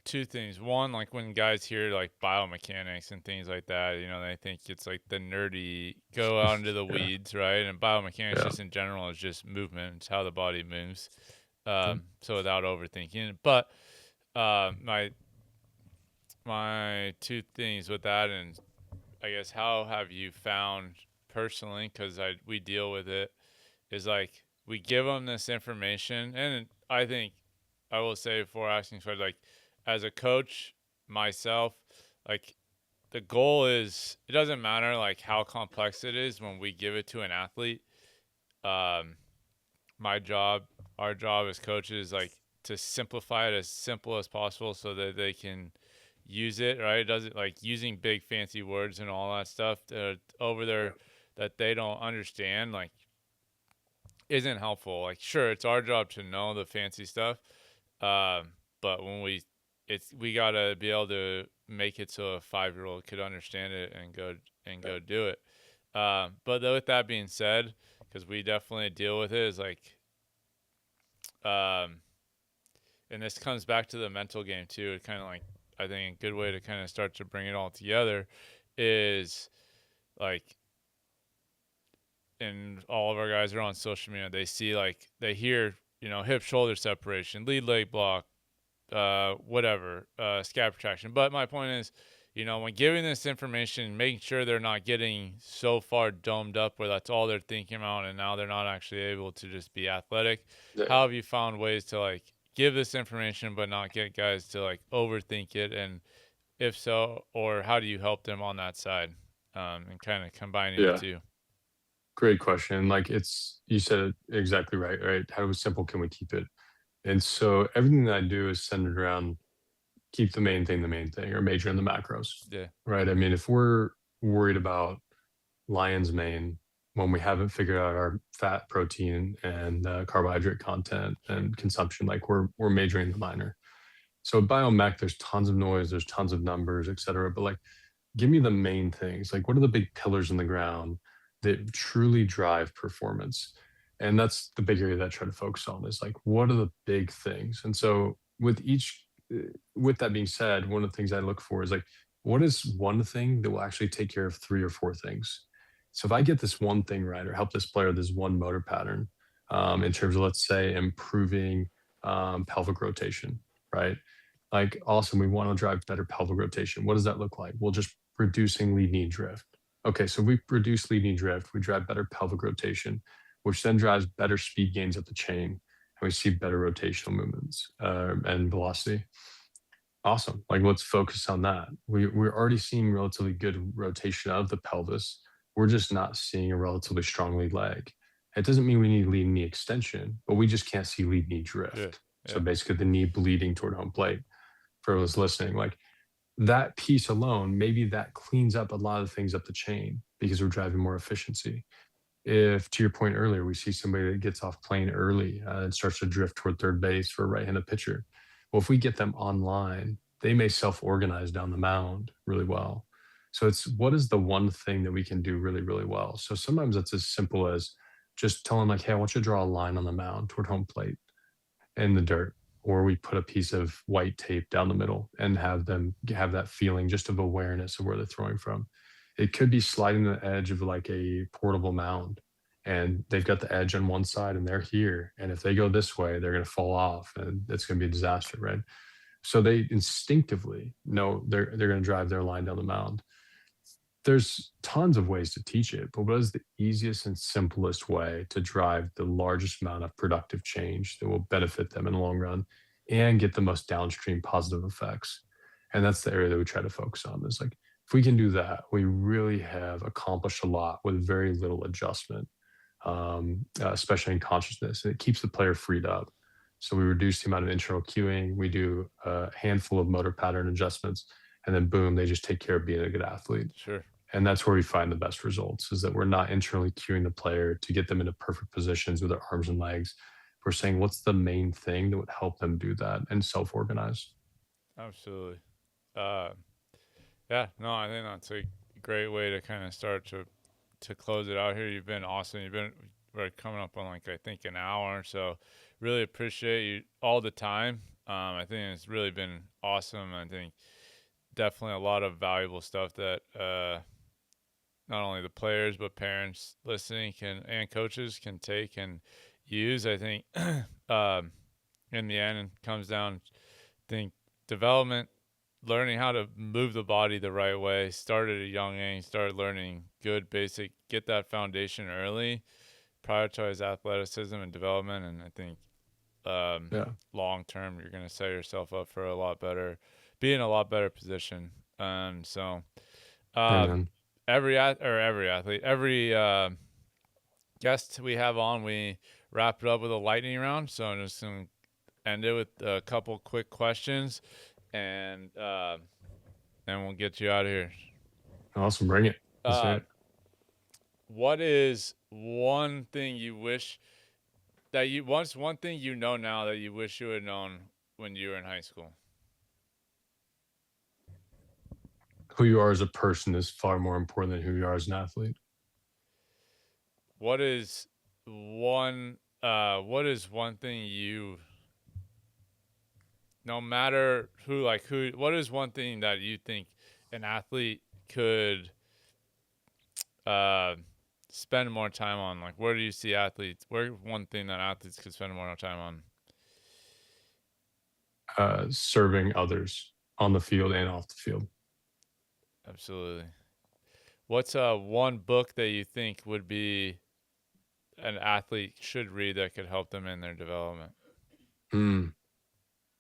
two things. One, like when guys hear like biomechanics and things like that, they think it's like the nerdy go out into the Yeah. weeds, right? And biomechanics Yeah. just in general is just movement. It's how the body moves. Yeah. So without overthinking it. But my two things with that, and I guess how have you found personally, because we deal with it, is like we give them this information, and I think I will say before asking for like as a coach myself, like the goal is it doesn't matter like how complex it is when we give it to an athlete. Um, my job, our job as coaches, like to simplify it as simple as possible so that they can use it, right? It doesn't like using big fancy words and all that stuff over there that they don't understand, like isn't helpful. Like, sure, it's our job to know the fancy stuff, but when we gotta be able to make it so a 5-year-old could understand it and go do it. But with that being said, because we definitely deal with it, is like, um, and this comes back to the mental game too. It kind of like I think a good way to kind of start to bring it all together is like and all of our guys are on social media. They see like they hear hip shoulder separation, lead leg block, whatever, scap retraction. But my point is, when giving this information, making sure they're not getting so far domed up where that's all they're thinking about, and now they're not actually able to just be athletic. Yeah. How have you found ways to like give this information but not get guys to like overthink it? And if so, or how do you help them on that side, and kind of combining the Yeah. two? Great question. Like you said it exactly right? How simple can we keep it? And so everything that I do is centered around keep the main thing, or major in the macros, Yeah. right? I mean, if we're worried about lion's mane when we haven't figured out our fat, protein, and carbohydrate content Sure. and consumption, like we're majoring the minor. So biomech, there's tons of noise, there's tons of numbers, et cetera. But like, give me the main things. Like, what are the big pillars in the ground that truly drive performance? And that's the big area that I try to focus on is like, what are the big things? And so with that being said, one of the things I look for is like, what is one thing that will actually take care of three or four things? So if I get this one thing right or help this player with this one motor pattern, in terms of, let's say, improving pelvic rotation, right? Like, awesome, we want to drive better pelvic rotation. What does that look like? Well, just reducing lead knee drift. Okay, so we reduce lead knee drift, we drive better pelvic rotation, which then drives better speed gains up the chain, and we see better rotational movements and velocity. Awesome. Like, let's focus on that. We're already seeing relatively good rotation of the pelvis. We're just not seeing a relatively strong lead leg. It doesn't mean we need lead knee extension, but we just can't see lead knee Yeah. drift. So Yeah. basically, the knee bleeding toward home plate. For those listening, like that piece alone, maybe that cleans up a lot of things up the chain because we're driving more efficiency. If, to your point earlier, we see somebody that gets off plane early and starts to drift toward third base for a right-handed pitcher, well, if we get them online, they may self-organize down the mound really well. So it's, what is the one thing that we can do really, really well? So sometimes it's as simple as just telling them, like, hey, I want you to draw a line on the mound toward home plate in the dirt, or we put a piece of white tape down the middle and have them have that feeling just of awareness of where they're throwing from. It could be sliding the edge of like a portable mound, and they've got the edge on one side and they're here. And if they go this way, they're going to fall off and it's going to be a disaster, right? So they instinctively know they're going to drive their line down the mound. There's tons of ways to teach it, but what is the easiest and simplest way to drive the largest amount of productive change that will benefit them in the long run and get the most downstream positive effects? And that's the area that we try to focus on. Is like, if we can do that, we really have accomplished a lot with very little adjustment, especially in consciousness. And it keeps the player freed up. So we reduce the amount of internal cueing. We do a handful of motor pattern adjustments, and then boom, they just take care of being a good athlete. Sure. And that's where we find the best results, is that we're not internally cueing the player to get them into perfect positions with their arms and legs. We're saying, what's the main thing that would help them do that and self-organize? Absolutely. Uh, yeah. No, I think that's a great way to kind of start to close it out here. You've been awesome. We're coming up on like I think an hour, so really appreciate you all the time. I think it's really been awesome. I think definitely a lot of valuable stuff that not only the players but parents listening can and coaches can take and use. I think in the end it comes down, I think, development, learning how to move the body the right way. Start at a young age, start learning good basic, get that foundation early, prioritize athleticism and development, and I think Yeah. long term you're going to set yourself up for a lot better, be in a lot better position. So uh, Amen. every athlete, every guest we have on, we wrap it up with a lightning round. So I'm just going to end it with a couple quick questions, and then we'll get you out of here. Awesome. Bring it. Let's do Uh, it. what is one thing you wish that you once one thing you know now that you wish you had known when you were in high school? Who you are as a person is far more important than who you are as an athlete. What is what is one thing you, no matter who, what is one thing that you think an athlete could uh spend more time on? Like, where do you see athletes, where one thing that athletes could spend more time on? Serving others on the field and off the field. Absolutely. What's one book that you think would be an athlete should read that could help them in their development? Hmm.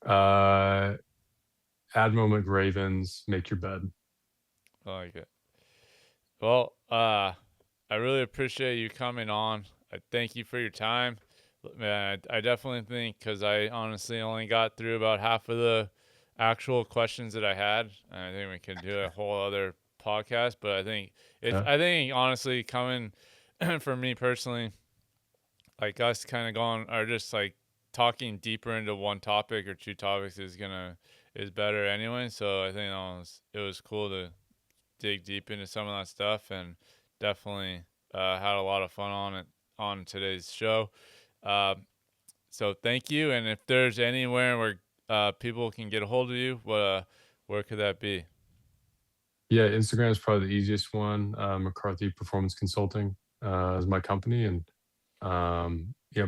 Uh, Admiral McRaven's Make Your Bed. I like it. Well, I really appreciate you coming on. I thank you for your time. Man, I definitely think, because I honestly only got through about half of the actual questions that I had. And I think we could do a whole other podcast. But Yeah. I think honestly, coming for me personally, like us kind of going or just like talking deeper into one topic or two topics is better anyway. So I think it was cool to dig deep into some of that stuff, and definitely had a lot of fun on it on today's show. Uh, so thank you. And if there's anywhere where people can get a hold of you, where could that be? Yeah, Instagram is probably the easiest one. McCarthy Performance Consulting is my company, and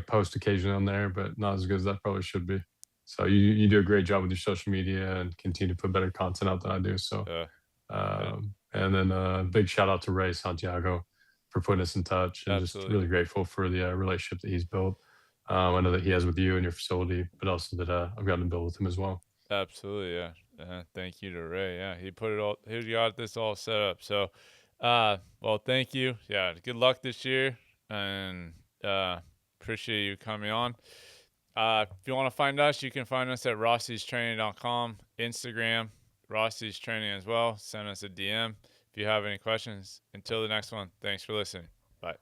post occasionally on there, but not as good as that probably should be. So you do a great job with your social media and continue to put better content out than I do. So Uh, uh, and then big shout out to Ray Santiago for putting us in touch, and just Absolutely. really grateful for the relationship that he's built. I know that he has with you and your facility, but also that I've gotten to build with him as well. Absolutely, yeah. Thank you to Ray. Yeah, he got this all set up. So, well, thank you. Yeah, good luck this year, and uh, appreciate you coming on. If you want to find us, you can find us at rossistraining.com, Instagram, Rossi's Training as well. Send us a DM if you have any questions. Until the next one, thanks for listening. Bye.